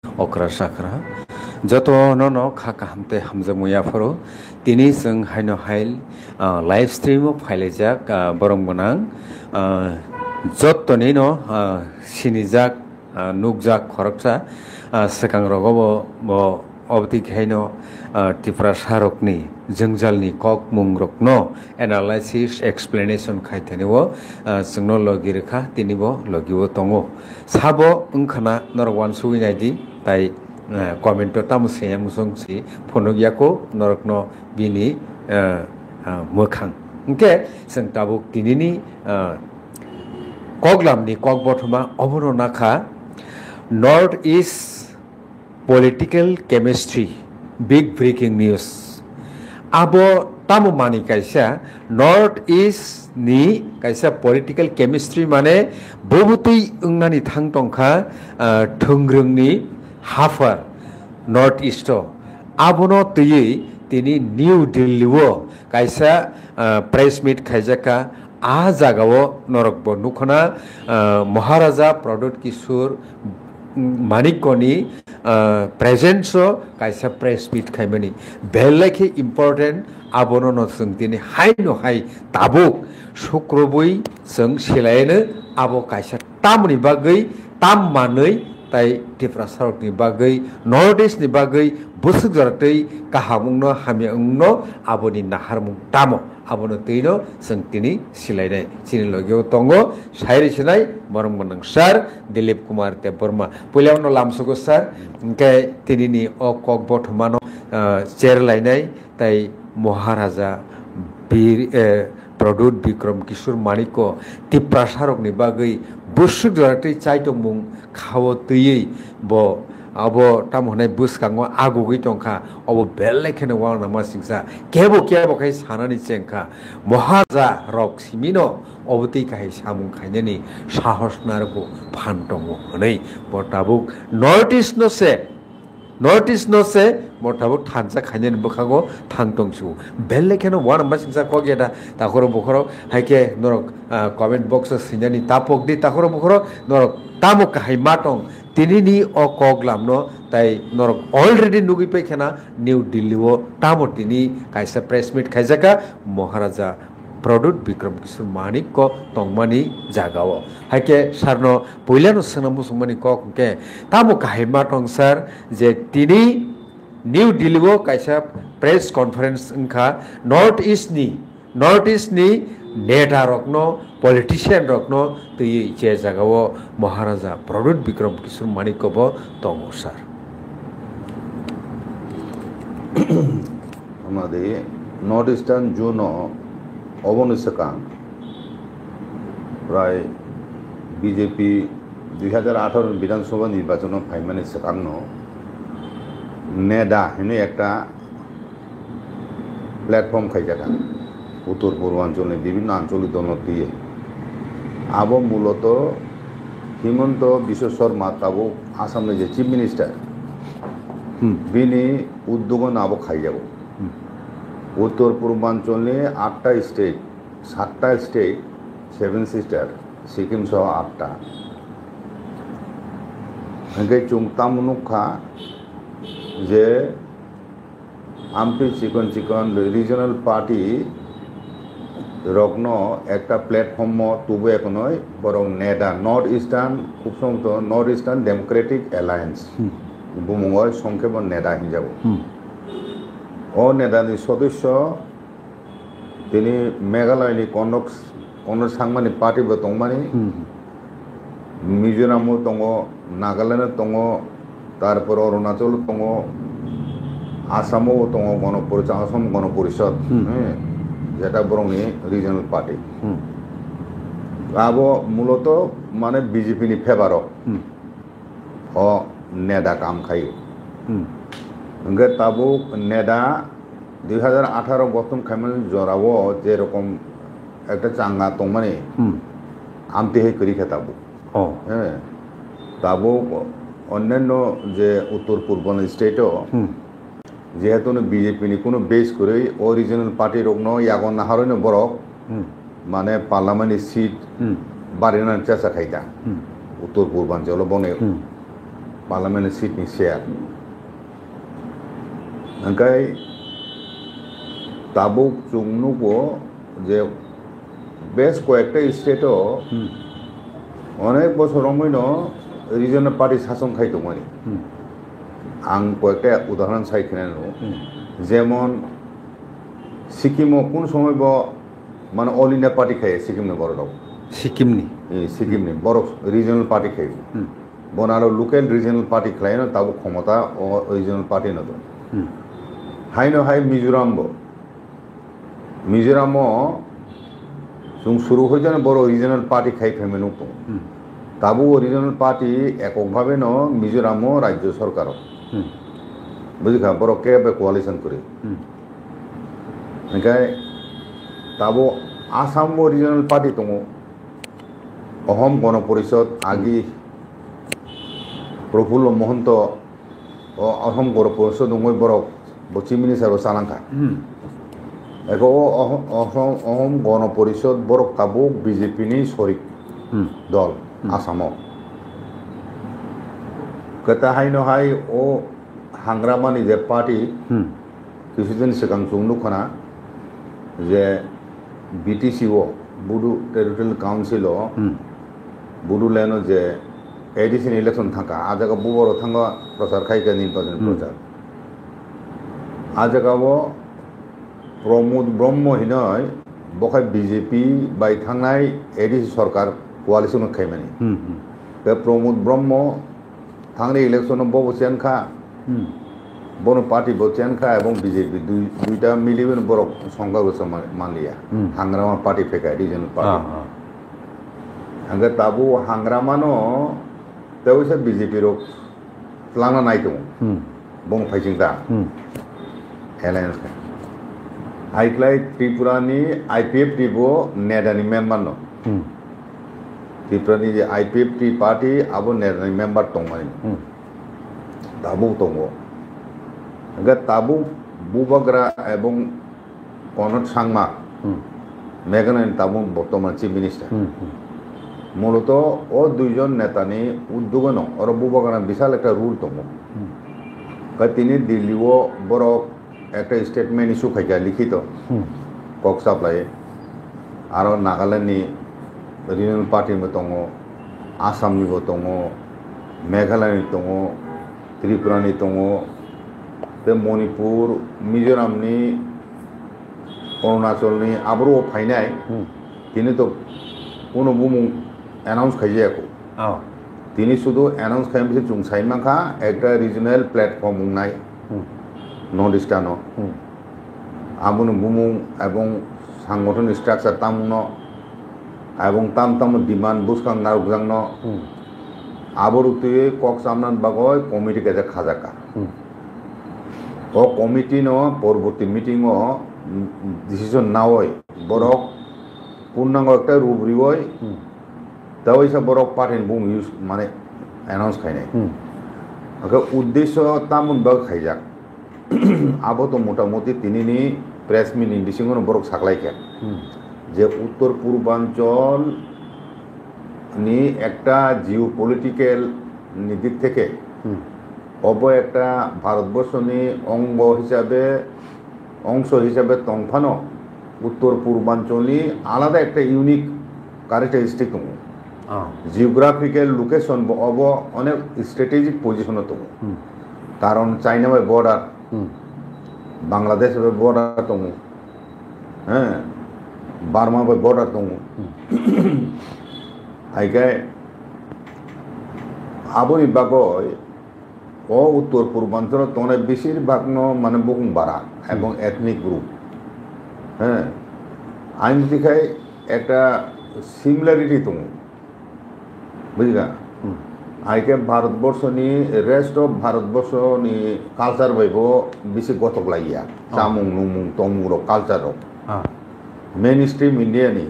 okra sakra joto no khaka hamte hamjamuya phoro tini jeng haino hail live stream o phailajak borong gonang jottoni no sinijak nukjak khoroksa sekang rogobo bo obtik haino Tripura Sarokni jengjalni kok mungrokno analysis explanation khaitaniwo jengno logirikha tinibo logiwo tongo sabo wngkhana norok wansuginaidi tai comment tamu seya musongsi phonogyako norokno bini mokhang engke jeng tabuk tinini koglamni kok bothoma obono nakha North East political chemistry big breaking news abo tamu mani kaisa North East ni kaisa political chemistry mane bobutui ungnani thangtongkha thungrungni hafar North East abono tui tini New Delhi o kaisa press meet khaijaka a jagao norokbo nukhona Maharaja Pradot Kishore Manikoni presence kaisa press meet khaimani belakhi important abono no sungtini hai no hai tabuk sukrobui sung silaine abo kaisa tamni bagai tam manui tai Tripura Sarokni bagai Northeast ni bagai busuk jaratei kahamungno hamiungno aboni naharmung tamo abono teino sungtini silainai chini logyo tongo sairi sinai morong bonang sar Dilip Kumar Deborma pulyano lamsugo sar engke tinini o kok bothmano chair lainai tai Maharaja Pradot Bikram Kishore Maniko Tripura Sarokni bagai busuk jaratei chaitongmung khawo tui bo abo tamonai buskango agugui tongkha abo bellekhene wangna masingsa kebo kai sanani chengkha Maharaja rok simino oboti kai samung khainani sahos narko phantongo honei botabuk Northeast no se motabuk thansa khainani bukhago thangtongsu bellekhene wangna masingsa kogeda takoro bukhoro haike norok comment box sinani tapok di takoro bukhoro norok tamok hai matong tinini o koglamno tai norok already nugi pekhana New Delhi o tamo tini kaisa press meet khaijaka Maharaja Pradot Bikram Kishore Manikko tongmani jagao haike sarno poilano sanamu sumani kokke tamo kahai matong sar je tini New Delhi o kaisa press conference engkha Northeast ni neta rokno politician rokno tui che jagao Maharaja Pradot Bikram Kishore Manikko bo tongo sar আমাদের north eastern zone অবনিশকান প্রায় BJP 2018 বিধানসভা নির্বাচন ফাইমানি সেকান্ন NADA হেনে একটা platform খাইজাকা উত্তর পূর্বাঞ্চলে বিভিন্ন আঞ্চলিক দল দিয়ে আবো মূলত হিমন্ত বিশ্ব শর্মা তাবো আসামের যে চিফ মিনিস্টার বিনি উদ্যোগন আবো খাই যাব উত্তর পূর্বাঞ্চলে 8টা স্টেট 7টা স্টেট 7 সিস্টার সিকিম সহ 8টা একে চুংতামনুখা যে আমপি চিকন রিজনাল পার্টি রগ্ন একটা প্ল্যাটফর্ম তুবো একনয় বরং নেডা নর্থ ইস্টার্ন খুব সম্ভবত নর্থ ইস্টার্ন ডেমোক্রেটিক অ্যালায়েন্স বুমুঙর সংক্ষেপ নেডা হিসাব ও নেডানি সদস্য তিনি মেঘালয়নি কনক সাংমানি পার্টিবো দংমানি মিজোরামও দङ নাগাল্যান্ডও দङ তারপর অরুণাচল দङ আসামও দङ আসাম গণপরিষদ যেটা বরংনি রিজনাল পার্টি আবো মূলত মানে বিজেপি নি ফেভার ও নেডা কাম খাই ওকে তাবো নেডা 2018 গতম খাইমান জরাও যেরকম একটা চাঙ্গা দংমানি আমতে হে করি খেতাবো হ্যাঁ তাবো অন্যান্য যে উত্তর পূর্বাঞ্চল স্টেটও যেহেতু বিজেপি নি কোনো বেস করে অরিজিনাল পার্টি রগ্ন ইয়াগন নাহারইনো বরক মানে পার্লামেন্ট সিট বাড়িনার চেষ্টা খাইতা উত্তর পূর্বাঞ্চল বনে पार्लियामेंट सीटनि शेयर ओंखाय ताबुक चुंगनुको जे बेस कয়েকটা स्टेटও অনেক বছর মইনো রিজনাল পার্টি শাসন খাইতোমনি आं কয়েকটা উদাহরণ সাইখেনানো যেমন সিকিমও কোন সময় মানে অল ইন্ডিয়া পার্টি খায় সিকিমনি বড় সিকিমনি বড় রিজনাল পার্টি খাই বনারো লোকাল রিজনাল পার্টি খায় না তাবো ক্ষমতা ও রিজনাল পার্টি না তো হাইনো হাই মিজোরামও जों शुरू हो जाने बड़ो रिजनल पार्टी खाई फेमेनु तो ताबो रिजनल पार्टी एककभावे न मिजोरामो राज्य सरकार बुझिखा बड़ो केबे कोअलिशन करे ओंखाय ताबो आसामो रिजनल पार्टी दङ अहम गण परिषद आगि प्रफुल्ल महन्त अहम गण परिषद दङ बड़ो चिफ मिनिस्टार सालांखा एको अहम गण परिषद बरक ताबुक बीजेपी नि शरिक दल आसामाव कता हायनो हाय ओ हांग्रामानि जे पार्टी किछुदिन सिगां जुंनुखना जे बीटीसी ओ बुडु टेरिटरियेल काउन्सिल ओ बुडुलेण्ड जे एडिशन इलेक्शन थांका आजागा बुबरो थांगा प्रचार खायका निर्वाचन प्रचार आजागावो प्रमोद ब्रह्म हिनय बखाय बीजेपी बाय थांनाय एडिसी सरकार कोअलिशन खायमानि बे प्रमोद ब्रह्म थांनाय इलेक्शन बबसेनखा बन पार्टी बसेनखा एवं बीजेपी दुईटा मिलिबेन बरक संघागोस मानलिया हांग्रामा पार्टी फेका रिजनल पार्टी आंगे ताबु हांग्रामानो तेवसे बीजेपी रो प्लाना नायदों बं फाइजिंदा एलायन्स आइक्लाय त्रिपुरानि आईपीएफटी बो नेडानि मेम्बर न त्रिपुरानि जे आईपीएफटी पार्टी आबो नेडानि मेम्बर दंमानि ताबु दंगो आंगे ताबु बुबाग्रा एवं कनक सांगमा मेघालयनि ताबु बर्तमान चिफ मिनिस्टार मूलत ओ दुइजन नेतानि उद्योगन और बुबाग्रा विशाल एक रूल दङ তিনি দিল্লিও বড় একটা স্টেটমেন্ট ইস্যু খাইকা লিখিত কক সাপ্লাই আর নাগাল্যান্ডনি রিজনাল পার্টিबो दङ आसामनिबो दङ मेघालयनि दङ त्रिपुरानि दङ बे मणिपुर मिजोरामनि अरुणाचलनि आबरो फायनाय তিনি তো কোনো বুমু অ্যানাউন্স খাইজাयाखै তিনি শুধু অ্যানাউন্স খাইমছে जों साइमाखा একটা রিজনাল প্ল্যাটফর্ম উংনাय नर्थ इस्टानो आबुनो बुमुं एवं सांगठन स्ट्राक्चार तामुनो एवं ताम डिमांड बुसखां नारगजांनो आबरुतुये कक सामनान बागय कमिटी गेजे खाजाका ओ कमिटी नो परवर्ती मीटिंग ओ डिसिजन नावय बरक पूर्णांग एकटा रुब्रिवय दावैसा बरक पार्टीनि बुम इउज माने अनाउंस खायनाय आगे उद्देश्य तामुन बाग खायजाक आबो तो मोटामुटी तिनिनि प्रेस मिट इंडिसिंगनो बरक साकलायखे जे उत्तर पूर्वांचल नि एकटा जिओ पलिटिकल नि दिक थेके अब एकटा भारतबर्षनि अंश हिसाबे तंफानो उत्तर पूर्वांचलनि आलादा एकटा इउनिक कैरेक्टारिस्टिक दङ जिओग्राफिकल लोकेशन अब अनेक स्ट्रेटेजिक पजिशन दङ कारण China bye border Bangladesh bye border दङ बार्मा बाय बॉर्डर दङ आइकाय आबोनि बागय ओ उत्तर पूर्वांचल तने बेशिरभागनो माने बुहुं बारा एवं एथनिक ग्रुप आइन दिखाय एकटा सिमिलारिटी दङ बुझिगा आइके भारतबर्षनि रेस्ट ऑफ भारतबर्षनि कालचार बायबो बेसे गथकलाया जामुं नुमुं तमुं कालचार मेन स्ट्रीम इंडियानि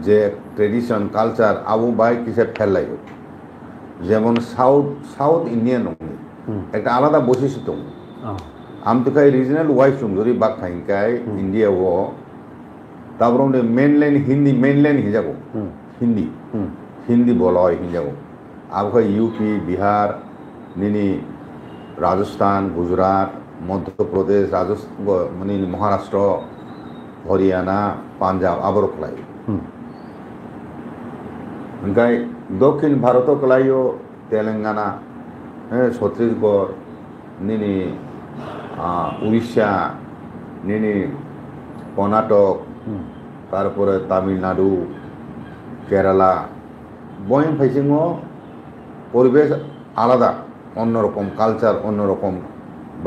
जे ट्रेडिशन कालचार आबो बाय किसे फेलायो जेमन साउथ इंडियान एक आलादा बৈশিষ্ট্য दं आमतुखाय रिजनल वाइज जरि बाग थांकाय इंडिया वो ताब्रंदे मेनलैंड हिंजागो हिंदी बोलय हिंजागो आबो यूपी बिहार নিনি রাজস্থান গুজরাট মধ্যপ্রদেশ মানে মহারাষ্ট্র হরিয়ানা পাঞ্জাব আবার কলাই ওনকাই দক্ষিণ ভারত কলাইও তেলেঙ্গানা ছত্তিশগড় নিনি উড়িষ্যা নিনি কর্ণাটক তারপরে তামিলনাড়ু কেরালা বয়ম ফাইসিংও পরিবেশ আলাদা অন্যরকম কালচার অন্যরকম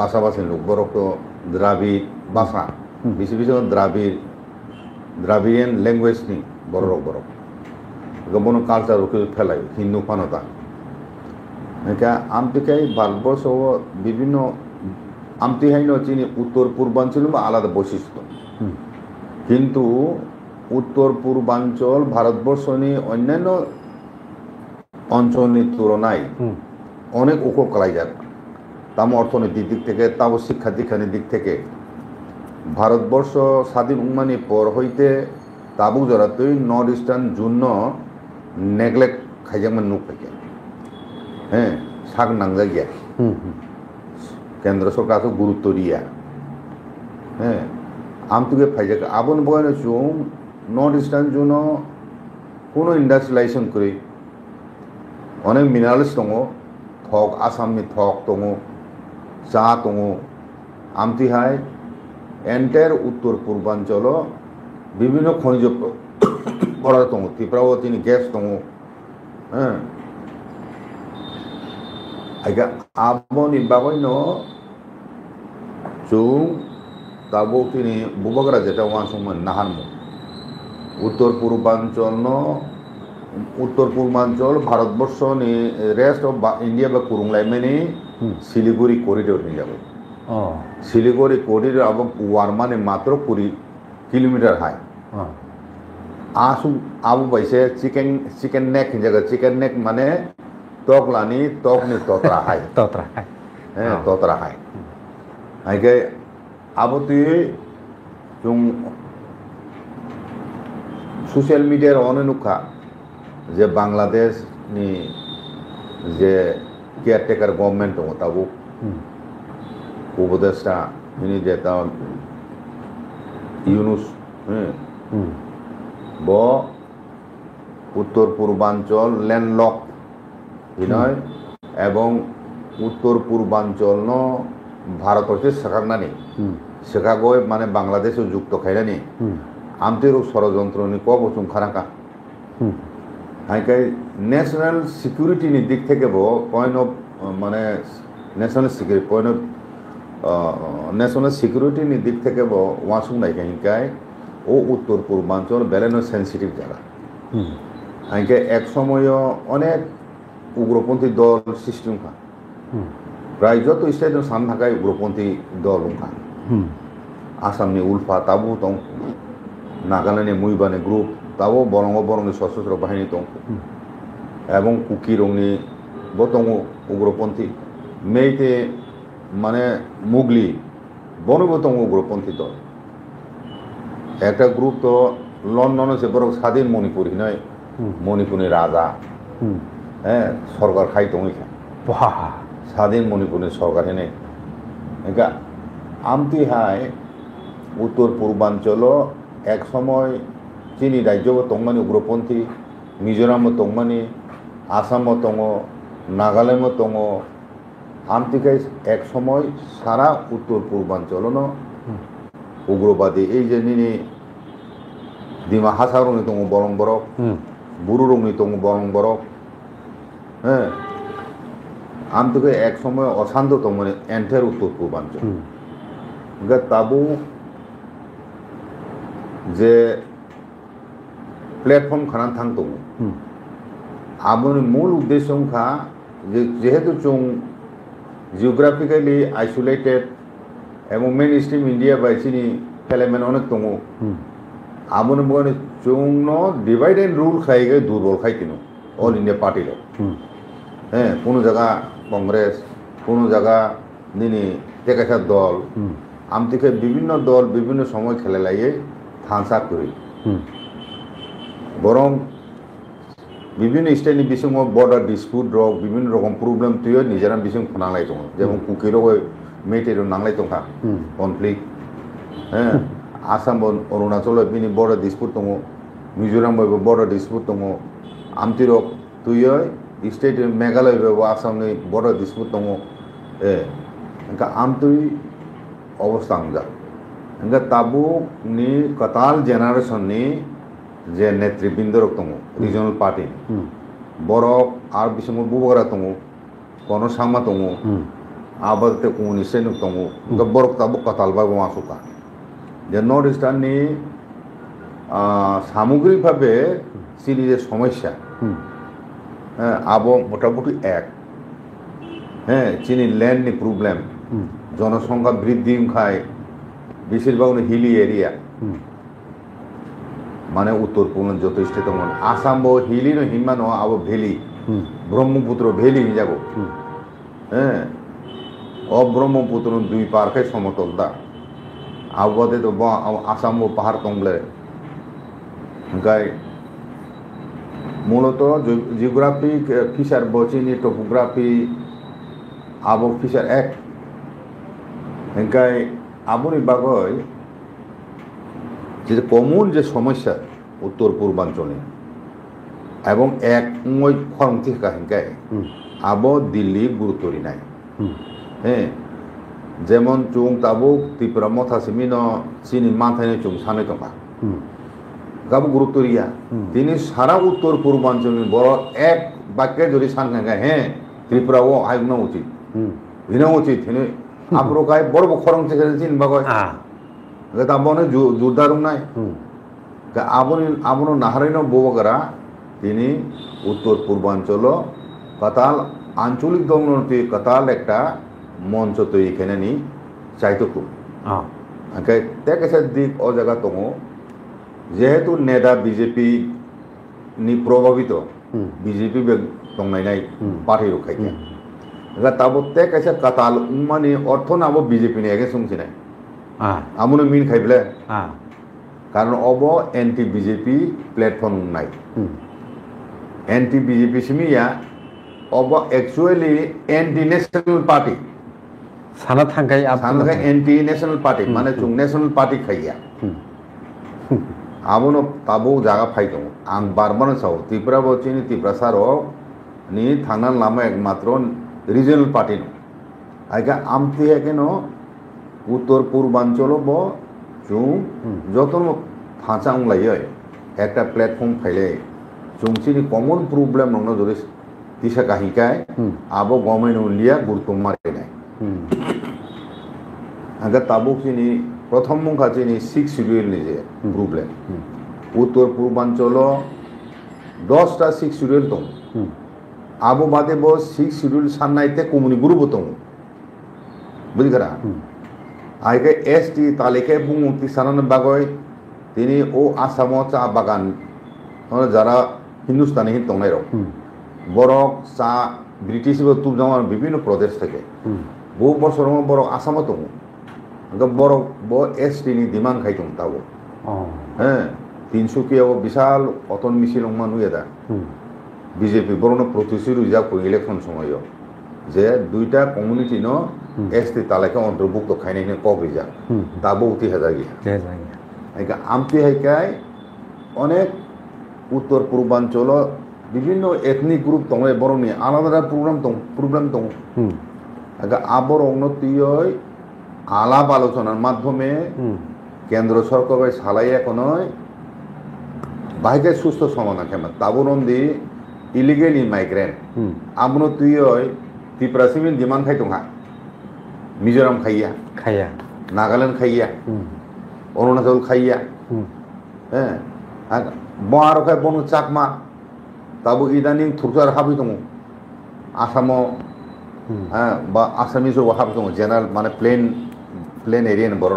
ভাষাভাষী লোক বরক তো দ্রাবিড় ভাষা বেশি বেশি দ্রাবিড়িয়ান ল্যাঙ্গুয়েজ নি বড় বড় গবন কালচার ফেলাই হিন্দু ফানতা এটা আমতিকাই ভারতবর্ষ বিভিন্ন আমতিহাই চিনি উত্তর পূর্বাঞ্চল বা আলাদা বৈশিষ্ট্য কিন্তু উত্তর পূর্বাঞ্চল ভারতবর্ষ নিয়ে অন্যান্য অঞ্চলের তুলনায় অনেক উপকলাই যাক তাম অর্থনৈতিক দিক থেকে তাম শিক্ষা দীক্ষানের দিক থেকে ভারতবর্ষ স্বাধীন উন্মানি পর হইতে তাবু জড়াতই নর্থ ইস্টার্ন জন্য নেগলেক্ট খাইজামান নুক ফাইকে হ্যাঁ সাক নাংজা গিয়া কেন্দ্র সরকার তো গুরুত্ব দিয়া হ্যাঁ আমতুকে ফাইজাক আবন বয়ন চুং নর্থ ইস্টার্ন জন্য কোনো ইন্ডাস্ট্রিয়ালাইজেশন করে অনেক মিনারেলস দङ थक आसामनि थक दङ चा दङ आमतिहाय एन्टायर उत्तर पूर्वांचल विभिन्न खनिज पदार्थ दङ त्रिपुरावतीनि गेस दङ आइगा आबनि बागैनो जों दाबोतिनि बुबाग्रा जेटा वासुमन नाहानमु उत्तर पूर्वांचल भारतवर्ष नि रेस्ट ऑफ इंडिया बा कुरुंगलाइमेनि सिलीगुड़ी कॉरिडोर नि जाबो सिलीगुड़ी कॉरिडोर अब वारमाने मात्र 20 किलोमीटर हाय आसु आबु बैसे चिकन नेक जगह चिकन नेक माने तोकलानी तोकनि तोतरा हाय तोतरा हाय आइगे आबुति जों सोशल मीडिया अने नुखा जे बांग्लादेश नि जे केयारटेकार गवर्नमेंट दङ ताबो उपदेष्टा नि जेता यूनुस ब उत्तर पूर्वांचल लैंडलक हिनय एवं उत्तर पूर्वांचल न भारत से सखागनानि सखागय माने बांग्लादेश जुक्त खायनानि आमतेरु षड़यंत्र नि क बसुं खाराका हाइकाय नेशनल सिक्यूरिटी नि दिक थेके बो पॉइंट ऑफ माने नेशनल सिक्यूरिटी नि दिक थेके बो वासुं नाय हाइकाय ओ उत्तर पूर्वांचल बेलेनो सेंसिटिव जगह हाइकाय एक समय अनेक उग्रपंथी दल सिस्टम का प्राय जत स्टेट सान थाकाय उग्रपंथी दल का आसामनि उल्फा ताबु दं नागालैंडनि मुइबानि ग्रुप ताबो बरंग सशस्त्र बाहिनी दं एवं कुकिरंनि बो दं उग्रपंथी मेइते माने मुगली बनबो दं उग्रपंथी दल एक ग्रुप तो लंडन से बरक स्वाधीन मणिपुर हिनाय मणिपुरनि राजा सरकार खाई दं स्वाधीन मणिपुरनि सरकार हिनाय एका आमतिहाय उत्तर पूर्वांचल एक समय चीनी राज्य दंमानि उग्रपंथी मिजोराम दंमानि आसाम दङ नागालैंड दङ आमतिखाय एक समय सारा उत्तर पूर्वांचल उग्रवादी एजेनि डिमा हासारंनि दङ बरं बरक बुरुरंनि दङ बरं बरक आमतिखाय एक समय अशांत दंमोन एन्टायर उत्तर पूर्वांचल ताबो जे प्लेटफर्म खाना थांग दङ आबोनि मूल उद्देश्य खा जेहेतु जों जियोग्राफिकली आइसोलेटेड एवं मेन स्ट्रीम इंडिया बायसिनि एलिमेंट अनेक दङ आबोनि बगनि जोंनो डिवाइड एंड रूल खायगे दुर्बल खायतिनो ऑल इंडिया पार्टी लो कोनो जगह कांग्रेस कोनो जगह निनि टेकासा दल आमतिखाय विभिन्न दल विभिन्न समय खेलालायै थांसा करि बरं বিভিন্ন স্টেটनि बिसङाव बर्डार डिसप्युट रक বিভিন্ন রকম প্রবলেম তুইও নিজেরা বিসং নাंलाय दङ যেমন কুকিরও মেটেরও নাंलाय दंखा কনफ्लिक्ट হ্যাঁ आसाम अरुणाचल बिनि बर्डार डिसप्युट दङ मिजोराम बर्डार डिसप्युट दङ आमतिरक तुइयो स्टेट मेघालय आसामनि बर्डार डिसप्युट दङ ए इनका आमतुई अवस्था अंगा इनका ताबुकनि कताल जेनारेशननि जे नेतृबृंद रक दङ रिजनल पार्टी बरक आर बिसङाव बुबग्रा दङ कोन सामा दङ आबादते कम्युनिस्ट दङ इनका बरक ताबुक कताल बाबो मासुका যে নর্থ ইস্টার্ননি সামগ্রিকভাবে চিনি যে সমস্যা হ্যাঁ আবো মোটামুটি এক হ্যাঁ চিনি ল্যান্ডনি প্রবলেম জনসংখ্যা বৃদ্ধি খায় বেশিরভাগ হিলি এরিয়া মানে উত্তর পূর্ব যত স্টেট আসাম হিলি ন হিমা ন আবো ভ্যালি ব্রহ্মপুত্র ভ্যালি যাব হ্যাঁ অব্রহ্মপুত্র দুই পার্কে সমতল দা आबोदे तो आसाम पाहाड़ दंगले ओमफ्राय मूलत जिअग्राफिक फिचार बचिनि टपोग्राफि आबो फिचार एक ओमफ्राय आबोनि बागै जे कमन जे समस्या उत्तर पूर्वांचलनि এবং এক মই খরংতি কাহিনকাই আবো দিল্লি গুরুত্বরি নাই হ্যাঁ যেমন চুং তাবুক ত্রিপুরা মথাসিমিন চিনি মাথায় চুং সানে টকা গাবো গুরুত্ব রিয়া তিনি সারা উত্তর পূর্বাঞ্চলের বড় এক বাক্যে যদি সানখাঙ্গা হ্যাঁ ত্রিপুরাও আয়োগ উচিত ভিনা উচিত হেনে আপ্রকায় বড় খরং থেকে চিন বাগয় তাবনে জোরদারুং নাই আবনো নাহারিন ববগরা তিনি উত্তর পূর্বাঞ্চল কাতাল আঞ্চলিক দমনতি কাতাল একটা মঞ্চ তৈরি এখানে নি চাইতো খুব ওকে তেকেসে দিক ও জায়গা দङ যেহেতু নেতা বিজেপি নি প্রভাবিত বিজেপি দंनाय পার্টি রখাইকে এগা তাবো তেকেসে কাতাল মানে অর্থ নাবো বিজেপি নি এগে সংছিনাই আমুনো মিন খাইবলে কারণ অব এন্টি বিজেপি প্ল্যাটফর্ম নাই এন্টি বিজেপি সিমিয়া অব एक्चुअली एंटी नेशनल पार्टी साना थांगाय एंटी नेशनल पार्टी माने जों नेशनल पार्टी खाइया आबोनो ताबो जागा फाइ दङ आं बारबानो साव त्रिपुरा बचिनि त्रिपुरा सारो नि थांना लामा एकमात्र रिजनल पार्टी न आइगा आमति हेकेन उत्तर पूर्वांचल ब जों जतन फाचां लायो একটা প্ল্যাটফর্ম ফাইলে जोंसिनि कमन प्रॉब्लेम नंगनो जदि दिशा काहिकाय आबो गवर्नमेंट उलिया गुरुत्व मारे নাই आगे ताबुकनि प्रथम मुखाचिनि 6 शिड्यूल नि जे प्रॉब्लेम उत्तर पूर्वांचल 10टा 6 शिड्यूल दं आबो बादे बो 6 शिड्यूल साननायते कमुनि ग्रुप दं बुझिगरा आइके एसटी तालिके बुंगति सानन बागय তিনি ও আসামো চা বাগান যারা হিন্দুস্তানি দंनाय रक বরক চা ব্রিটিশ তুবজামান বিভিন্ন প্রদেশ থেকে বহু বছর বরক আসামও দङ বরক ব এসটি নি ডিমান্ড খাইতং তাবো হ্যাঁ তিনসুকিয়াও বিশাল অতন মিছিল মানুয়ে দা বিজেপি বরণ প্রতিশ্রুতি যা ইলেকশন সময় যে দুইটা কমিউনিটি ন এসটি তালাকে অন্তর্ভুক্ত খাইনাইনে কবে যা তাবো উঠি হাজার গিয়া আমতি হাইকায় অনেক উত্তর পূর্বাঞ্চল বিভিন্ন এথনিক গ্রুপ দङ বরনি আলাদা প্রবলেম দङ আবর উন্নতিয় আলাপ আলোচনার মাধ্যমে কেন্দ্র সরকার সালাই এখন বাহিকে সুস্থ সমাধান খেমা তাবরন্দি ইলিগেল ইমাইগ্রেন্ট আমনো তুই ত্রিপুরা সিমিন ডিমান্ড খাই দङ মিজোরাম খাইয়া নাগাল্যান্ড খাইয়া অরুণাচল খাইয়া হ্যাঁ বড় খাই বনু চাকমা তাবো ইদানিং থুরসার হাবি দङ আসামও হ্যাঁ বা আসামিসও হাবি দङ জেনারেল মানে প্লেন এরিয়ান বড়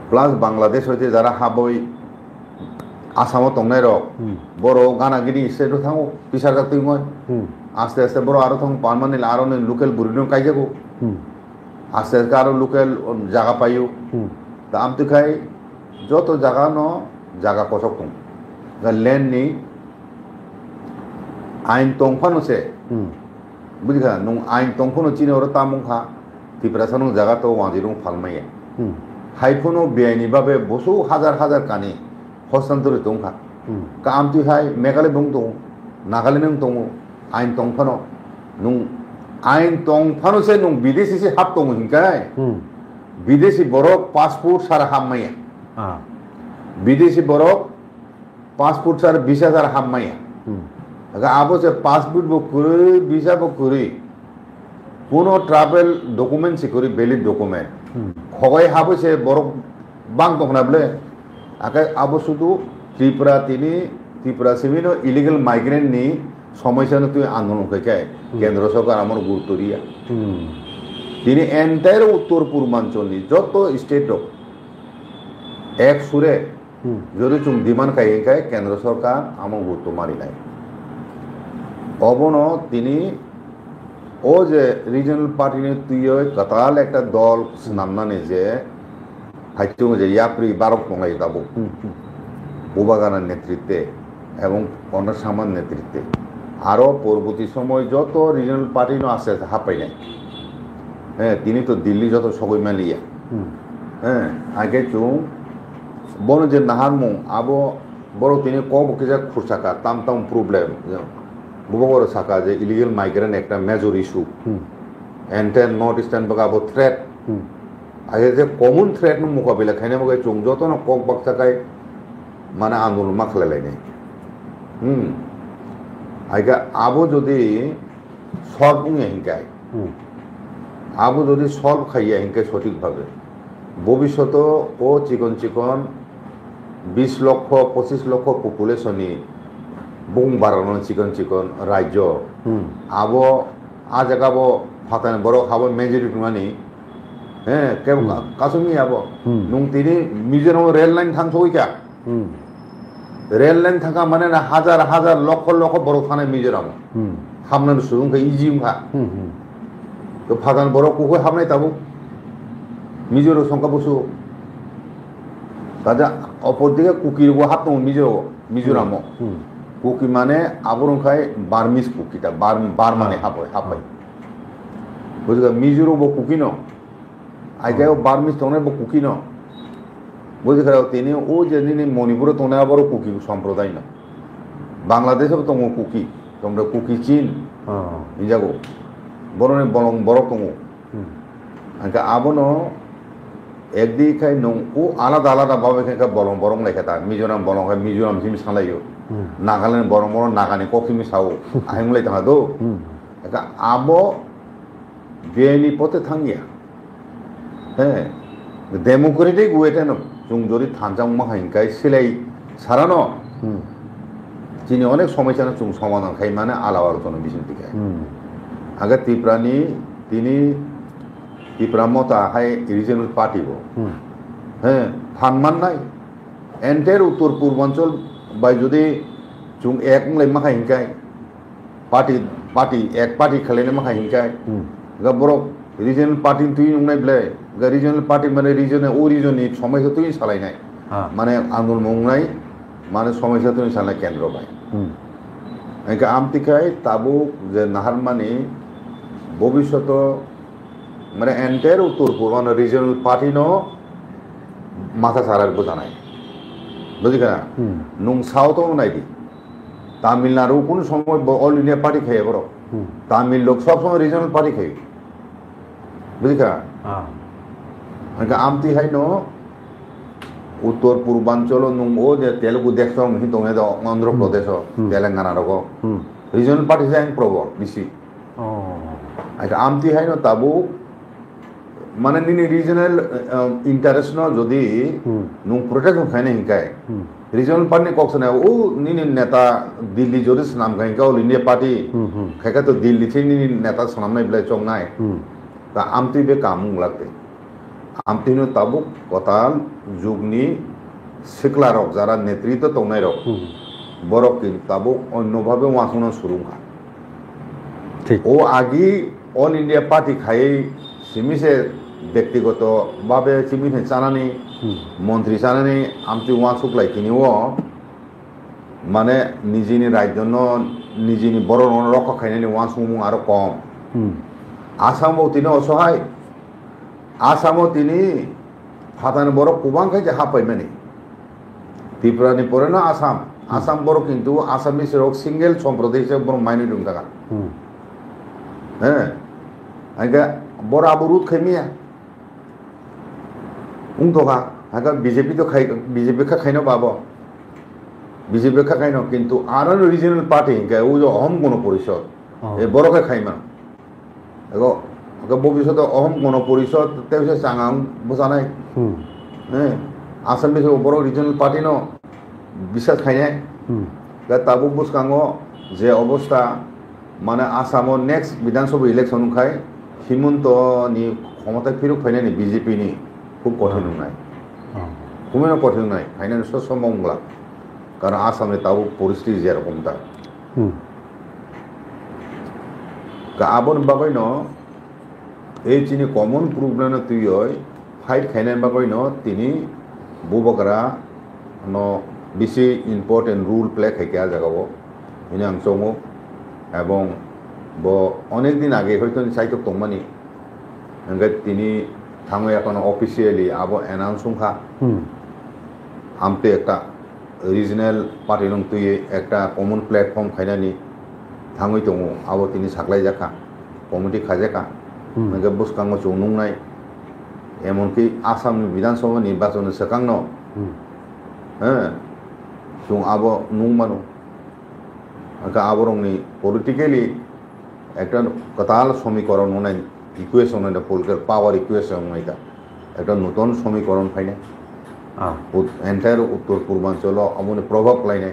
প্লাস বাংলাদেশ হইতে যারা হাবই আসামও দंनाय रक বড় গানাগিরি স্টেটও থাঙো পিসার জাতুই মই আস্তে আস্তে বড় আরো থাঙ পার্মানেন্ট আরো লোকাল বুরিনো কাইজাগো আস্তে আস্তে আরো লোকাল জায়গা পাইও তা আমতি খাই যত জায়গা ন জায়গা কসক দङ ল্যান্ড নি আইন তংফানোসে বুঝিখা নং আইন তংফানো চিনে ওরা তামুখা ত্রিপুরা নং জায়গা তো ওয়াজিরং ফালমাইয়া হাইফোনো বেআইনি ভাবে বসু হাজার হাজার কানি হস্তান্তরিত দংখা কামতি হাই মেঘালয় বং দং নাগালেন্ড দङ আইন তংফানো নং আইন তংফানোসে নং বিদেশি সে হাত দङ হিংকাই বিদেশি বরক পাসপোর্ট সারা হামমাইয়া বিদেশি বরক পাসপোর্ট সারা 20,000 হামমাইয়া আবো সে পাসপোর্ট বো করে ভিসা বো করে কোনো ট্রাভেল ডকুমেন্ট সে করে ভ্যালিড ডকুমেন্ট খগাই হাবো সে বরক বাং দখনা বলে আগে আবো শুধু ত্রিপুরা সিভিল ইলিগাল মাইগ্রেন্ট নি সমস্যা তুই আন্দোলন খাই কেন্দ্র সরকার আমার গুরুত্ব দিয়া তিনি এন্টায়ার উত্তর পূর্বাঞ্চল যত স্টেট এক সুরে যদি চুম ডিমান্ড খাই কেন্দ্র সরকার আমার গুরুত্ব মারি নাই অবন তিনি ও যে রিজনাল পার্টি তুই কাতাল একটা দল নামনানে যে হাইচুং যে ইয়াপ্রি বারক টঙ্গাই দাবো বুবাগানার নেতৃত্বে এবং কর্ণার সামান নেতৃত্বে আরও পরবর্তী সময় যত রিজনাল পার্টি আছে হাঁপাই নাই হ্যাঁ তিনি তো দিল্লি যত সবাই মেলিয়া হ্যাঁ আগে চুং বন যে নাহার মুং আবো বড় তিনি কম যা খুরসাকা তাম তাম প্রবলেম বুবা বড় সাকা যে ইলিগাল মাইগ্রেন্ট একটা major issue entire north eastern বাগা আবো থ্রেট আগে যে কমন থ্রেট নো মোকাবিলা খাইনে মগে চুং যত না কক বাক থাকায় মানে আন্দোলন মা খেলাইলাই নাই আগে আবো যদি সলভ উঙে হিংকায় আবো যদি সলভ খাইয়া হিংকায় সঠিকভাবে ভবিষ্যত ও চিকন 20 লক্ষ 25 লক্ষ পপুলেশনই বুং বাড়ানো চিকন রাজ্য আবো আজ একাবো ফাতান বড় খাবো মেজরিটি মানি হ্যাঁ কেউ কাসুমি আবো নুং তিনি মিজোরাম রেল লাইন থাকছইকা রেল লাইন থাকা মানে না হাজার হাজার লক্ষ লক্ষ বড় থানায় মিজোরাম হামনান সুরুংকে ইজিমখা তো ফাতান বড় কুকুর হামনাই তাবো মিজোর সংখ্যা বসু তাজা অপরদিকে কুকির হাত দङ মিজোরাম কুকি মানে আবরংখাই বার্মিস কুকিটা বার মানে হাপাই বুঝলি মিজোর বো কুকি ন আইজায় বার্মিস দङ বো কুকি ন বুঝলি তিনি ও যে মণিপুরে দङ আবার কুকি সম্প্রদায় ন বাংলাদেশে দङ কুকি তোমরা কুকি চীন নিজাগো বরং বরক দङ আবনো একদিকে নং ও আলাদা আলাদা ভাবে বরং লেখে তার মিজোরাম বরং মিজোরাম সিমি সালাইও নাগাল্যান্ড বরং নাগানি কফিমি সাও আহিমলাই থাকা দো আবো বেআইনি পথে থাঙ্গিয়া হ্যাঁ ডেমোক্রেটিক ওয়েতে जों যদি থানজাং মাহাইনকাই সিলাই সারানো যিনি অনেক সমস্যা जों সমাধান খাই মানে আলাও আলোচনা বিশিষ্ট খাই আগে তিনি ত্রিপুরা মতা হাই রিজনাল পার্টি হ্যাঁ ফানমান নাই এন্টায়ার উত্তর পূর্বাঞ্চল বাই যদি जों এক মলাই মাখা হিংকাই পার্টি এক পার্টি খেলাইনে মাখা হিংকাই বড় রিজনাল পার্টি তুই নুংনাই বলে রিজনাল পার্টি মানে রিজনে ও রিজননি সমস্যা তুই সালাইনাই মানে আন্দোলন মংনাই মানে সমস্যা তুই সালাই কেন্দ্র বাই একে আমতিকাই তাবু যে নাহার মানে ভবিষ্যৎ মানে এন্টায়ার উত্তর পূর্বাঞ্চল রিজনাল পার্টি ন মাথা সারার বোঝানাই বুঝলি না নুং সাউথ নাই দি তামিলনাড়ু কোন সময় অল ইন্ডিয়া পার্টি খাই বড় তামিল লোক সব সময় রিজনাল পার্টি খাই বুঝলি আমতি হাই ন উত্তর পূর্বাঞ্চল নুং ও যে তেলুগু দেশ দঙে অন্ধ্রপ্রদেশ তেলেঙ্গানা রক রিজনাল পার্টি যাই প্রবল বেশি আমতি হাই ন তাবু মানে নিনি রিজনাল ইন্টারেস্ট ন যদি নুং প্রোটেক্ট খাইনে হিংকায় রিজনাল পার্টি ককসনে ও নিনি নেতা দিল্লি যদি নাম খাইকা অল ইন্ডিয়া পার্টি খাইকা তো দিল্লি থেকে নিনি নেতা সামনে বলে চংনাই তা আমতি বে কামুং লাগতে আমতি ন তাবু কতাল যুগনি সিকলা রক যারা নেতৃত্ব তংনাই রক বরক কিন তাবু অন্যভাবে ওয়াসুনো শুরু খা ও আগি অল ইন্ডিয়া পার্টি খাই সিমিসে ব্যক্তিগত ভাবে সিমিসে চানানি মন্ত্রী চানানি আমতি ওয়া শুকলাই কিনিও মানে নিজেনি রাজ্য निजिनि बर' रखा खायनायनि वान सुमुं आरो कम आसामाव तिनि असहाय आसामाव तिनि फातानि बर' गोबांखाय जे हाबफैमानि त्रिपुरानि परे ना आसाम आसाम बर' किन्तु आसामनि सेराव सिंगेल सम्प्रदाय हिसाबै बर' माइनरि दं थागा आंगा बर' आबो रुट खायमिया उंथका आंगा बीजेपी तो खाय बीजेपी का खायनो बाबो बीजेपी का खायनो किन्तु आरो रिजनल पार्टी इनका उजो अहम गण परिषद ए बर' का खायमा एगो भविष्यत अहम गण परिषद तेवसे सांगां बसानाय आसामनि सेराव बर' रिजनल पार्टी नो बिसास खायनाय दा ताबुक बुसकांगो जे अवस्था माने आसामाव नेक्स्ट विधानसभा इलेक्शन खाय हिमन्तनि क्षमता फिरु फायनायनि बीजेपी नि खूब कठिन नंनाय खुबैनो कठिन नंनाय फायनायनि सम्भावना कारण आसामनि ताबुक परिस्थिति जेरकम दा आबन बागैनो এই চিনি কমন প্রবলেম তুই ফাইট খাইনাই বাগৈনো তিনি বুবগরা ন বেশি ইম্পর্টেন্ট রুল প্লে খাইকে জাগাবো ইনি আং চমো এবং ব অনেক দিন আগে হয়তো সাইতো তংমানি ওকে তিনি থামো এখন অফিসিয়ালি আবো অ্যানাউন্স খা আমতে একটা রিজনাল পার্টি নং তুই একটা কমন প্ল্যাটফর্ম খাইনানি থামই দङ আবো তিনি সাকলাই জাকা কমিটি খাজাকা नोंगे बुसकांगो चौनुंनाय एमनकि आसामनि विधानसभा निर्वाचन सेकांनो जों आबो नुंमानो आंका आबरंनि पलिटिकली একটা কতাল সমীকরণ নয় ইকুয়েশন এটা পলিটিক্যাল পাওয়ার ইকুয়েশন এটা একটা নতুন সমীকরণ ফাইনে এন্টায়ার উত্তর পূর্বাঞ্চল আমনে প্রভাব লাইনে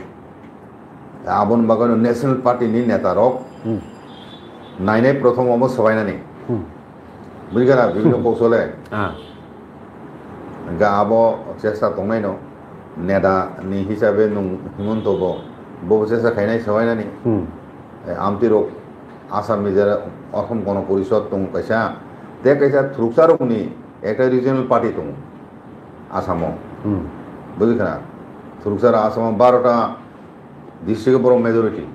আবন বাগান ন্যাশনাল পার্টিনি নেতারক নাইনাই প্রথম অবস্থা সবাইনানি বুঝিগানা বিভিন্ন কৌশলে গা আবো চেষ্টা দंनाय न नेदा नि हिसाबै नों हिमন্ত बो চেষ্টা খাইনাय सबायनानि आमतिरक आसामनि जेरा असम गण परिषद दं कैसा ते कैसा थ्रुकसारकनि একটা রিজনাল পার্টি दं आसामाव बुझिगाना थ्रुकसार आसामाव 12টা डिस्ट्रिक्ट बर' मेजरिटी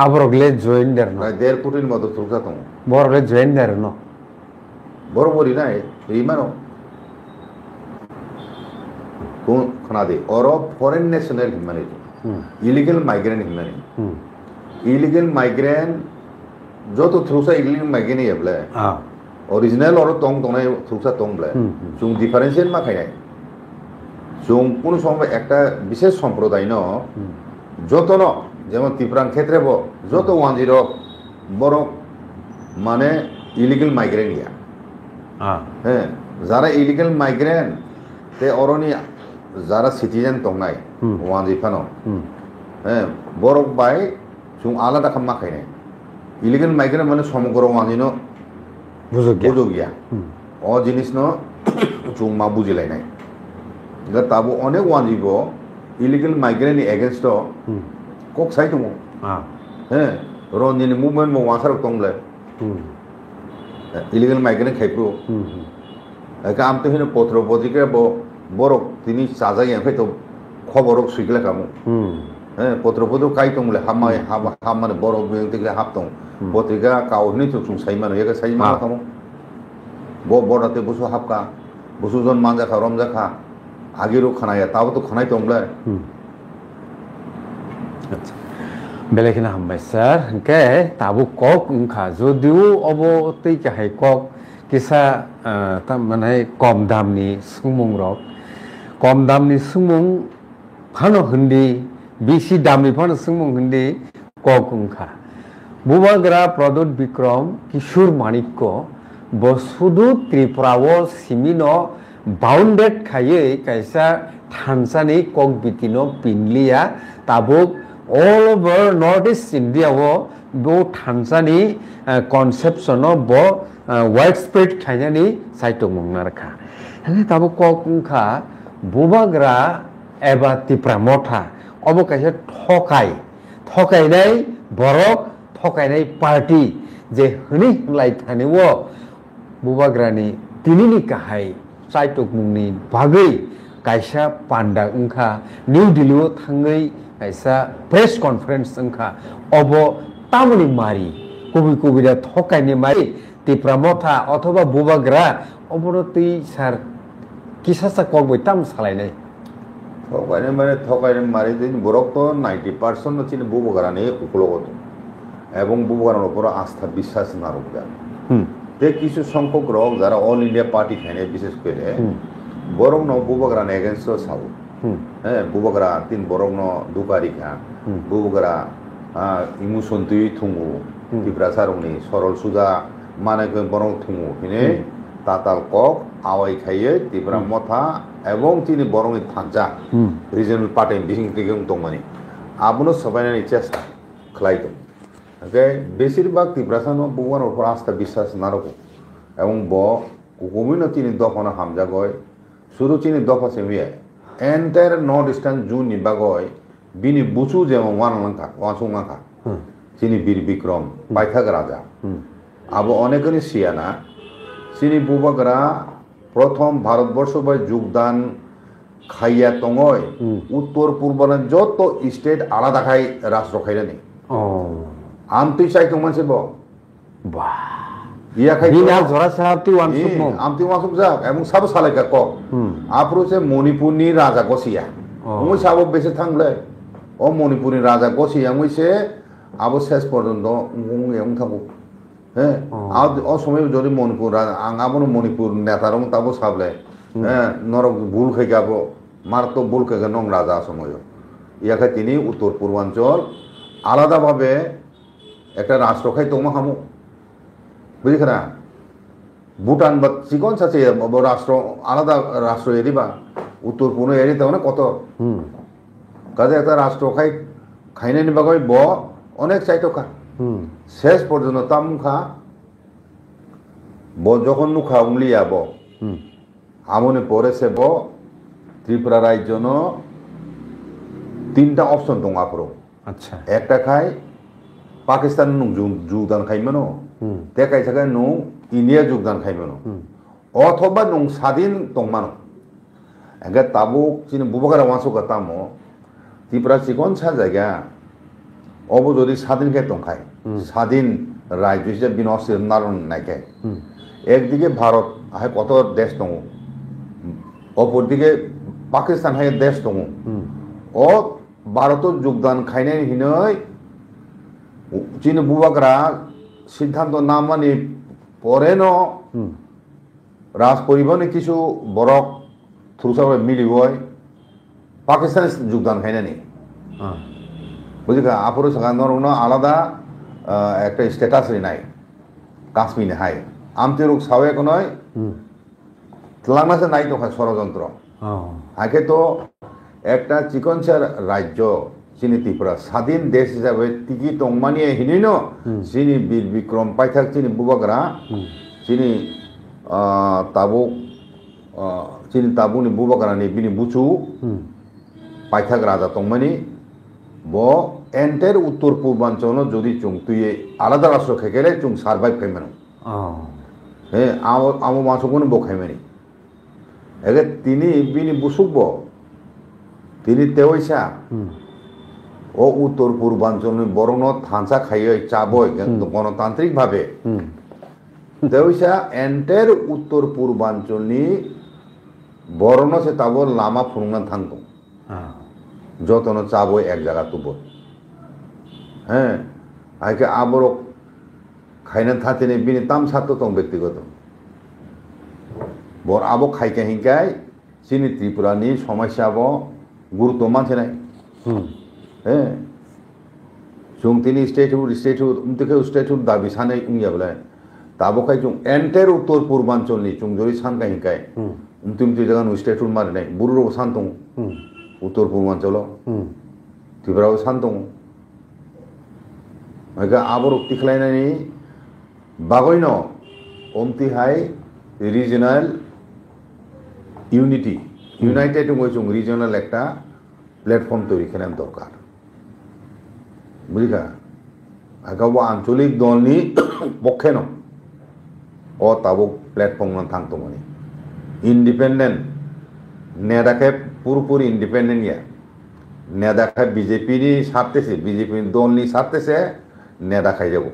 आबरगले जॉइन देर न 1.5 কোটির মতো থ্রুকসার दं बरगले जॉइन देर न बरोबरी নাই ইমানো কোন খনাদে অর foreign national humanity illegal migrant humanity illegal migrant যত থ্রুকসার ইলিগাল মাইগ্রেন্ট এবলে অরিজিনাল অর তং দंनाय থ্রুকসার দंब्ले जों डिफारेंशिएट मा खायनाय जों কোন সময় একটা বিশেষ সম্প্রদায় ন যতন যেমন ত্রিপুরার ক্ষেত্রে যত 10 বড় মানে ইলিগাল মাইগ্রেন্ট গিয়া হ্যাঁ যারা ইলিগাল মাইগ্রেন্ট তে অরনি যারা সিটিজেন দंनाय 10 ফানো হ্যাঁ বড় বাই जों আলাদা খামা খাইনাय ইলিগাল মাইগ্রেন্ট মানে সমগ্র 10 নো বুঝো গিয়া অ জিনিস ন जों मा বুঝিলাইনাय গা তাবো অনেক 10 ইলিগাল মাইগ্রেন্ট এগেইনস্ট कक साइड दङ रन्जिनि मुभमेन्ट मो वासार दंब्ले इलिगेल माइग्रेंट खायप्रो एका आमते हिनो पत्र बजिके बरक तिनि साजाय एमफाय तो खबरक सुइगला कामु पत्र बदो काइ दंब्ले हामाने बरक बेंतिके हाब दं पत्रिका कावनि चुसुं साइमानो एका साइमा कामु बडाते बुसु हाबका बुसु जन मानजाखा रमजाखा आगिरो खानाया ताबो तो खानाय दंब्ले बेलेखिना हामबाय सर के ताबु कक उनखा जदिउ अब तै काहाय कक किसा माने कम दामनि सुमुं रक कम दामनि सुमुं फानो हिंदी बेसि दामनि फानो सुमुं हिंदी कक उनखा बुबाग्रा प्रदोत विक्रम किशोर माणिक्य बसुदु त्रिपुराओ सिमिनो बाउंडेड खायै कैसा थानसानि कक बितिनो पिनलिया ताबुक all over northeast India bo थानसानि conception bo widespread खायनानि साइटो मंगनारखा हने ताबो ककुंखा बुबाग्रा एबा तिप्रा मथा अबो कैसे थकायनाय बरक थकायनाय पार्टी जे हनि लाइ थानेवो बुबाग्रानि तिनिनि काहाय साइटो मुंनि बागै kaisa panda ungkha New Delhi thangai kaisa press conference ungkha obo tamoni mari kubira thokaini mari tipra motha othoba bubagra obono tui sar kisasa kokboi tam salainai থকাইনে মারি দিন বরক তো 90% হচ্ছে বুবগারানি উপলগত এবং বুবগারার উপর আস্থা বিশ্বাস না রাখবে যে কিছু সংখ্যক লোক যারা অল ইন্ডিয়া পার্টি খাইনে বিশেষ করে বরং ন বুবগারান এগেনস্ট সাউ হ্যাঁ বুবগারা তিন বরং ন দুকারি খা বুবগারা ইমোশন তুই থুমু ত্রিপুরা সারংনি সরল সুজা মানে বরং থুমু হিনে তাতাল কক আওয়াই খাইয়ে ত্রিপুরা মথা এবং তিনি বরং থাকজা রিজনাল পার্টি বিহিং টিগং দংমানি আবনো সবাইনানি চেষ্টা খালাইতো ওকে বেশিরভাগ ত্রিপুরাসানো বুবগার উপর আস্থা বিশ্বাস না রাখো এবং গমিনো তিনি দফানো হামজা গয় শুধু তিনি দফা সেমিয়ে এন্টায়ার নর্থ ইস্টার্ন জুন নিবা গয় বিনি বুচু যেমন ওয়ানসুংখা তিনি বীর বিক্রম পাইথাক রাজা আবো অনেকনি সিয়ানা তিনি বুবাগরা প্রথম ভারতবর্ষ বাই যোগদান খাইয়া তঙয় উত্তর পূর্বাঞ্চল যত স্টেট আলাদা খাই রাষ্ট্র খাইলেনি আমতি চাই তোমানছে ব ইয়া খাই বিনা জরা সাহাবতি ওয়ানসুক আমতি ওয়ানসুক যা এবং সব সালাইকা ক আপ্রোসে মণিপুরনি রাজা গসিয়া মুই সাব বেশি থাকলে ও মণিপুরনি রাজা গসিয়া মুইছে আবো শেষ পর্যন্ত এমন থাকুক হ্যাঁ ও সময় যদি মণিপুর আঙাবো মণিপুর নেতারং তাবো সাবলে হ্যাঁ নরক ভুল খাই যাবো মার তো ভুল খাই নং রাজা সময় ইয়াকে তিনি উত্তর পূর্বাঞ্চল আলাদাভাবে একটা রাষ্ট্র খাই তোমা হামু বুঝলি না ভুটান বা চিকন সাথে রাষ্ট্র আলাদা রাষ্ট্র এরিবা উত্তর পূর্ব এরিতে মানে কত কাজে একটা রাষ্ট্র খাই খাইনে নিবা কই ব অনেক চাইতো খা শেষ পর্যন্ত তামুখা যখন নুখা উংলিয়া ব আমনে পরে সে ব ত্রিপুরা রাজ্য তিনটা অপশন দং আপরো আচ্ছা একটা খাই পাকিস্তান নুং যোগদান খাইমেনো তে কাইসাকে নুং ইন্ডিয়া যোগদান খাইমেনো অথবা নুং স্বাধীন দংমানো এগে তাবুক চিনি বুবাগারা ওয়ানসুকা তামো ত্রিপুরা চিকন सा জায়গা অবো যদি স্বাধীন খাই দংখাই স্বাধীন রাজ্য হিসেবে বিনষ্টের নারণ নাইকে একদিকে ভারত হাই কত দেশ দङ অপরদিকে পাকিস্তান হাই দেশ দङ ও ভারতের যোগদান খাইনাই হিনৈ চিনি বুবাগরা সিদ্ধান্ত না মানি পরে ন রাজ পরিবহনে কিছু বরক থ্রুসাবে মিলিবই পাকিস্তানে যোগদান খাইনানি বুঝলি আপরে সাগানোর আলাদা একটা স্ট্যাটাস নাই কাশ্মীরে হাই আমতে রোগ সাওয়ে নয় লাংনাসে নাই তো ষড়যন্ত্র আগে তো একটা চিকনসার রাজ্য চিনি ত্রিপুরা স্বাধীন দেশ হিসাবে টিকি টংমানিয়ে হিনি ন চিনি বীর বিক্রম পাইথাক চিনি বুবাগরা চিনি তাবুক চিনি তাবুনি বুবাগরানি বিনি বুচু পাইথাক রাজা টংমানি ব এন্টার উত্তর পূর্বাঞ্চল যদি চুং তুই আলাদা রাষ্ট্র খেকেলে চুং সার্ভাইভ খাইমেন হ্যাঁ আমো মাসুকুন ব খাইমেনি এগে তিনি বিনি বুসুক ব তিনি তেওইসা ও উত্তর পূর্বাঞ্চল বরং থানসা খাইয়ে চাবই গণতান্ত্রিক ভাবে তেওইসা এন্টার উত্তর পূর্বাঞ্চলনি বরং সে তাবো লামা ফুরুঙ্গান থাকতো যতন চাবই এক জায়গা তুব হ্যাঁ আগে আবর খাইনা থাকতে বিনি তাম ছাত্র দं ব্যক্তিগত বর আবো খাইকে হিংকাই চিনি ত্রিপুরানি সমস্যা আবো গুরুত্ব মানছে নাই হ্যাঁ চুং তিনি স্টেটহুড দাবি সানে ইংয়াবলে তাবো খাই চুং এন্টার উত্তর পূর্বাঞ্চলনি চুং জরি সানকা হিংকাই উমতি জায়গা স্টেটহুড মারি নাই বুরুরো सान दं উত্তর পূর্বাঞ্চল ত্রিপুরাও सान दं আবর টিখলাইনানি বাগৈন অমতিহাই রিজনাল ইউনিটি ইউনাইটেড চুং রিজনাল একটা প্ল্যাটফর্ম তৈরি খানাম দরকার বুঝিকা আগাবো আঞ্চলিক দলনি পক্ষে ন ও তাবো প্ল্যাটফর্ম থাকতো মানে ইন্ডিপেন্ডেন্ট নেদাকে পুরোপুরি ইন্ডিপেন্ডেন্ট ইয়া নেদাকে বিজেপি নি সারতেছে বিজেপি দল নি সারতেছে নেদা খাই যাব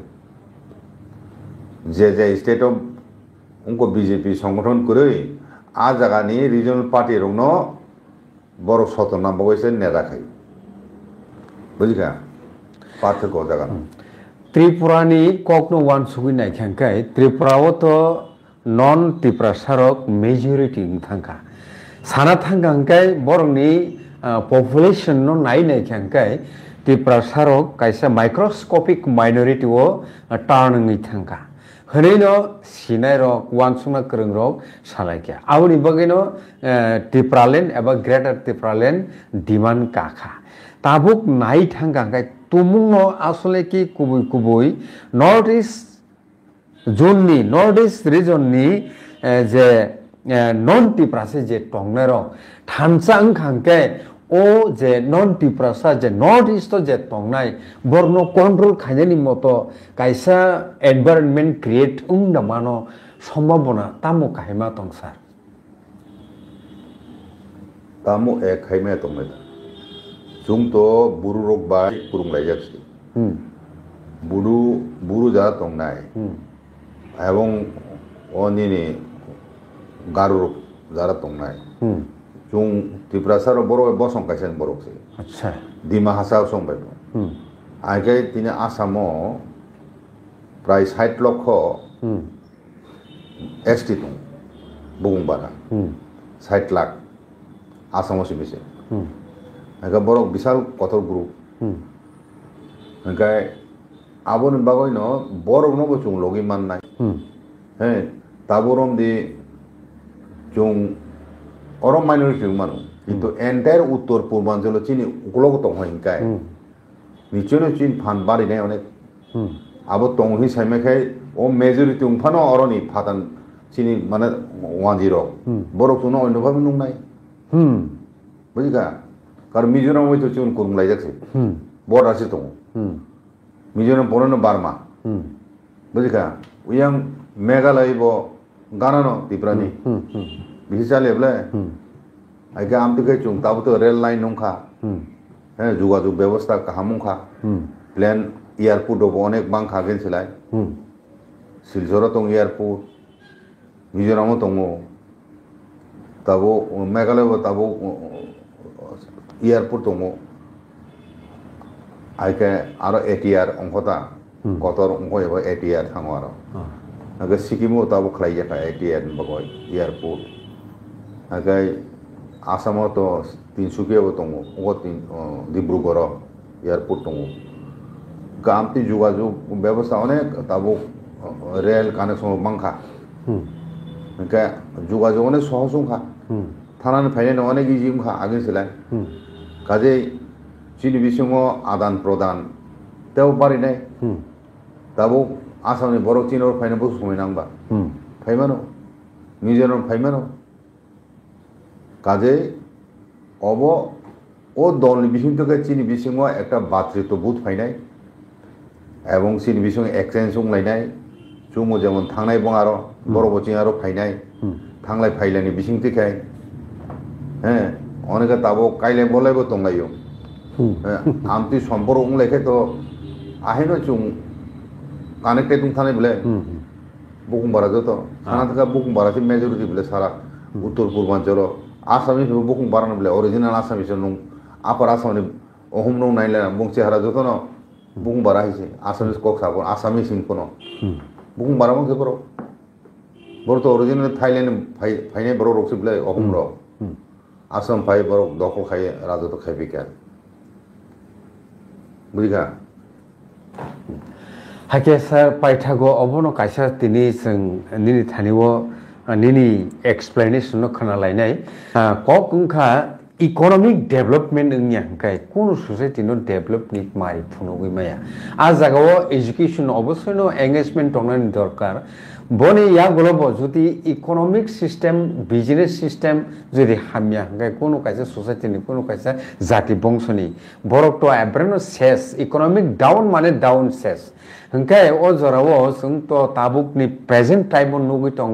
যে যে স্টেট অফ उनको বিজেপি সংগঠন করে आ জায়গানি রিজনাল পার্টি রং বড় সতনা বয়সে নেদা খাই বুঝিকা পার্থক্য জায়গা ত্রিপুরানি কখনো ওয়ান সুগি নাইখাंखाय ত্রিপুরাও তো নন ত্রিপুরা সারক মেজরিটি थांखा साना थांखांखाय बरंनि पपुलेशन नो नायखांखाय ত্রিপুরা সারक कायसा माइक्रोस्कोपिक माइनरिटी ओ टार्नङै थांखा हनैनो सिनाय रक वानसुना करं रक सालायखा आवनि बगैनो त्रिपुरालेण्ड एबा ग्रेटर त्रिपुरालेण्ड डिमान्ड काखा ताबुक नाय थांखांखाय तुमुंनो आसले कि कुबुय कुबुय नॉर्थ ईस्ट जोननि नॉर्थ ईस्ट रिजननि जे नन त्रिपुरासे जे टंगनाय रक थानसां खांखाय ओ जे नन त्रिपुरासा जे नॉर्थ ईस्ट जे टंगनाय बरनो कंट्रोल खायनायनि मतो कायसा एनवायरनमेंट क्रिएट नामानो सम्भावना तामु कायमा तंसार तामु एक खायमा तंनाय जोंथ' बुरु रक बाय पुरुंलाय जाखि बुरु जा तंनाय এবং অনিনি গারু যারা তংনাই जों त्रिपुरा सार बर बसं कायसन बरकसे अच्छा दिमा हासा संबाय आगे तिने आसामो प्राय 60 लक्ष एसटी दं बुंबारा 60 लाख आसामाव सिबिसे आगे बरक विशाल कथर ग्रुप ओंखाय आबोन बागयनो बरक नबो जों लगे माननाय हे ताबरम दि जों और माइनरिटी मानो किंतु एंटायर उत्तर पूर्वांचल चीनी उकलग तंहैंखाय निचनो चीन फान बारिनाय अनेक आबो तंहि साइमेखाय ओ मेजरिटी उंफानो अरनि फादान चीनी माने 10 बरक सुनो अनभाबि नुनाय बुझिका कार मिजोराम हयतो चुन कुरुंलाय जाखि बर्डारसि दं मिजोराम बरनो बार्मा बुझिका उयां मेघालय बो गानानो त्रिपुरानि बिदि जालेब्ला आगे आमतिके जों दाबोथ' रेल लाइन नंखा जुगाजुग व्यवस्था काहामुंखा प्लेन एयारपोर्ट दं अनेक बांखा गेनसलाय सिलचराव दं एयारपोर्ट मिजोरामाव दङ दाबो मेघालयाव दाबो एयारपोर्ट दङ आगे आरो एटीआर अंखता कतर अंख एबा एटीआर थाङो आरो आगे सिक्किमाव दाबो खालाय जाखा एटीआर बगय एयारपोर्ट आगे आसामाव तो तिनसुकियाव दङ डिब्रुगड़ एयारपोर्ट दङ गामति जुगाजुग व्यवस्था अनेक दाबो रेल कानेक्सन बांखा ओंखाय जुगाजुग अनेक सहजखा थानानै फायनाय अनेक इजिखा आगेसलाय काजै चीनी बिसङाव आदान प्रदान तेव बारिनाय दाबो आसामनि बर' चीनआव फायनो बुस्थु समायनांबा फायमानो मिजोराम फायमानो काजे अब ओ दलनि बिथिंनिफ्राय चीनी बिथिङाव একটা बातृत्वबोध फायनाय এবং चीनी बिथिङाव एक्सचेन्ज संलायनाय जोङो जेमन थांनाय बं आरो बर' बथिं आरो फायनाय थांलाय फायलायनि बिथिंथिखाय हे अनेक दाबो कायलाय बलायबो दंलायो आमति सम्पर्क उंलायखाय तो आहेनो जों कानेक्टेड थानाय बले बुकुमबारा जत सानाथका बुकुमबारासि मेजरिटी बले सारा उत्तर पूर्वांचल आसामी बुकुं बारानो बले ओरिजिनल आसामी नं आपार आसामनि अहम नं नायला बंसे हारा जत न बुकुं बारा हिसे आसामी कक साबो आसामी सिनकोनो बुकुं बारा बंसे बरो बरतो ओरिजिनल थाइलैंड फाइने बरो रक्सि बले अहम रो आसाम फाइ बरो दखल खाय राजत खायबिका बुझिका हाके सर पाइथागो अबनो कायसा तिनि जों निनि थानिवो निनि एक्सप्लेनेशन खोनालायनाय कक उंखा इकोनॉमिक डेवलपमेंट इंयांखाय कोन सोसाइटी नो डेवलपनि मारि फुनोगै माया आ जागाव एजुकेशन अबसयनो एंगेजमेंट दंनायनि दरकार বনি ইয়াগুলো যদি ইকোনমিক সিস্টেম বিজনেস সিস্টেম যদি হামিয়া হাঙ্গায় কোনো কাছে সোসাইটিনি কোনো কাছে জাতি বংশনি বরক তো এব্রেনো শেষ ইকোনমিক ডাউন মানে ডাউন শেষ হংকায় ও জরাও जों তো তাবুকনি প্রেজেন্ট টাইমও নুগি দङ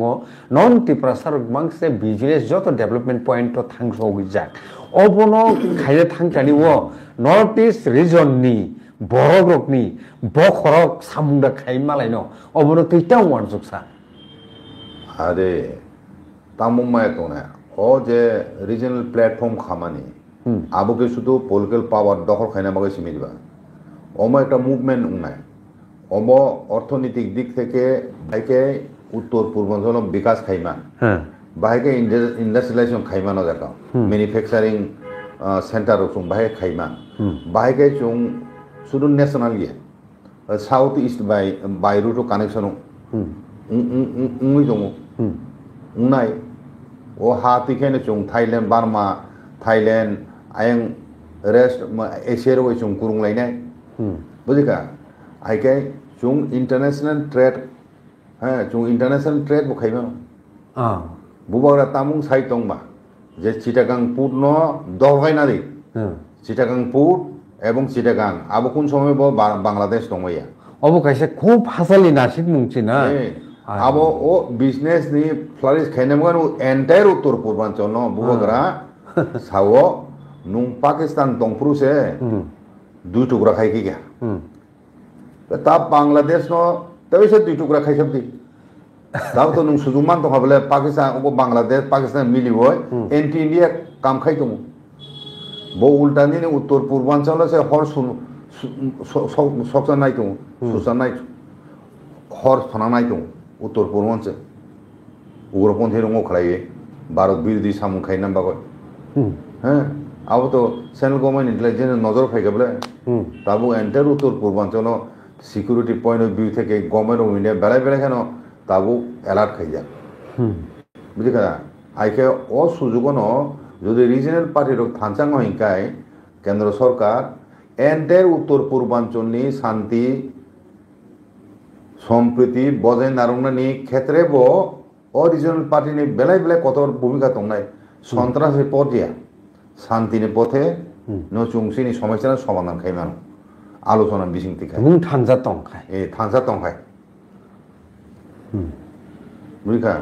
নন ত্রিপুরা সারক মাংসে বিজনেস যত ডেভেলপমেন্ট পয়েন্ট তো থাংসौगि जाक অবনো খাইলে থাংটানি ও নর্থ ইস্ট রিজননি বড়গ্রকনি বখরক সামুন্ডা খাই মালাইनो অবনো তৈতা ওয়ানজুকসা আরে তামুমায় তো না ও যে রিজনাল প্ল্যাটফর্ম খামানি আবুকে শুধু পলিটিক্যাল পাওয়ার দখল খাইনা বাগে সিমিদিবা ওমা একটা মুভমেন্ট উনায় অব অর্থনৈতিক দিক থেকে বাইকে উত্তর পূর্বাঞ্চল বিকাশ খাইমান বাইকে ইন্ডাস্ট্রিয়ালাইজেশন খাইমানো দেখা ম্যানুফ্যাকচারিং সেন্টার চুং বাহে খাইমান বাহেকে চুং শুধু ন্যাশনাল ইয়ে south east by route connection উই দङ উনাই ও হা তিখানে চুং থাইল্যান্ড বার্মা থাইল্যান্ড আয়ং रेस्ट एशियर वे चुं कुरुं लाइनाय बुझिका आइके चुं इंटरनेशनल ट्रेड हाँ चुं इंटरनेशनल ट्रेड वो खाइमा बुबाग्रा तामुं साइ दंबा जे चिटागां पुट न दलगाय नादि चिटागां पुट एवं चिटागां आबो कुन समय बो बांग्लादेश दंगया अबो कैसे खूब हासालि नासिक मुंगछि ना आबो ओ बिजनेस नि फ्लारिश खाइनामगन एंटायर उत्तर पूर्वांचल न बुबाग्रा सावो नुं पाकिस्तान दंफ्रु से दुई टुकड़ा खाई की क्या तब बांग्लादेश नो तभी से दुई टुकड़ा खाई सकती तब तो नुं सुजुमान तो खबले पाकिस्तान वो बांग्लादेश पाकिस्तान मिली हुए एंटी इंडिया काम खाई तुम वो उल्टा नहीं उत्तर पूर्वांचल से हर सक्सन नहीं तुम सुसन नहीं हर फना नहीं तुम उत्तर पूर्वांचल उग्रपंथी रंगो खड़ाइए भारत विरोधी सामूह खाई नंबर को हैं अब तो सेंट्रल गवर्नमेंट इंटेलिजेंस नजर फैगबले तब entire Uttar Purvanchal security point of view थे गवर्नमेंट ऑफ इंडिया बेला बेला खान तब एलार्ट खाई जा बुझिका आइके ओ सुजुगन जो रिजनल पार्टी थानचांग हिंकाय केंद्र सरकार एंटायर उत्तर पूर्वांचल शांति सम्प्रीति बजाय नारंगनानि क्षेत्रे बो ओ रिजनल पार्टी बेला बेला कत भूमिका दंनाय सन्त्रासी पर्दिया शांति पथे न चुंगसिनी समस्या समाधान खाइमान आलोचना बिसिंगति खाय मुं थानजा तंखाय ए थानजा तंखाय बुझिका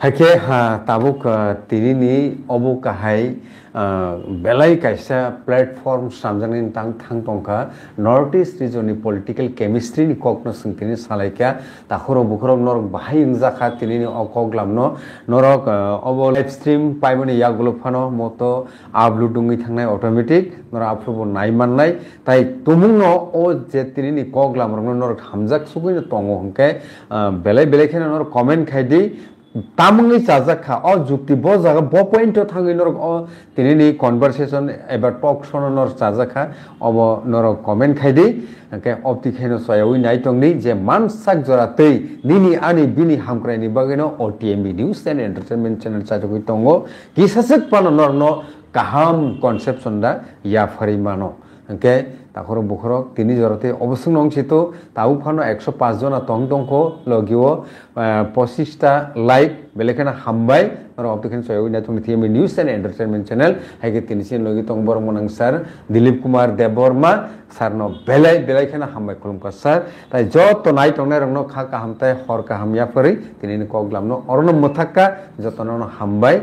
हाके हा ताबुक तिरिनि अबु काहाय बेलाय कायसा प्लेटफॉर्म सामजानि तांग थांग तंखा नॉर्थ ईस्ट रिजननि पॉलिटिकल केमिस्ट्री नि ककनो संतिनि सालायका ताखरो बुखरो नरक बाहाय इंजाखा तिरिनि अकगलामनो नरक अबो लाइव स्ट्रीम पाइमनि यागुलो फानो मतो आपलु दुंगि थांनाय ऑटोमेटिक नर आपलुबो नायमाननाय ताइ तुमुंनो ओ जे तिरिनि कगलामरनो नरक हामजाक सुगैनो तंगो हंके बेलाय बेलायखेनो नर कमेन्ट खायदि तामुंनि चाजाखा अ जुक्ति ब जागा ब पॉइंट थांगै नरक अ तिनिनि कन्वर्सेशन एबा टक सन नर चाजाखा अब नर कमेन्ट खायदि के अप्तिखेनो सयावै नायतंनि जे मानसाक जरातै निनि आनि बिनि हामक्रायनि बागैनो ओटीएमबी न्यूज एन्ड एंटरटेनमेंट चैनल चाजगै दंगो किसासक पानो नरनो काहाम कनसेप्शन दा या फरिमानो के ताखरो बुखरो तिनि जरते अवश्य नंसितो ताउ फानो 105 जना तंग दंखो लगियो 25 टा लाइक बेलेखाना हामबाय और अप्तिखेन सयावै नायतंनि TMB news and entertainment channel हायके तिनिसिन लगी तंग बर मनंग सर दिलीप कुमार देबवर्मा सर नो बेलायखाना हामबाय खुलुमका सर ताइ जत नाय तंगनाय रंनो खा काहामताय हर काहामया फरै तिनिनि कगलामनो अरनो मथाक्का जतनो हामबाय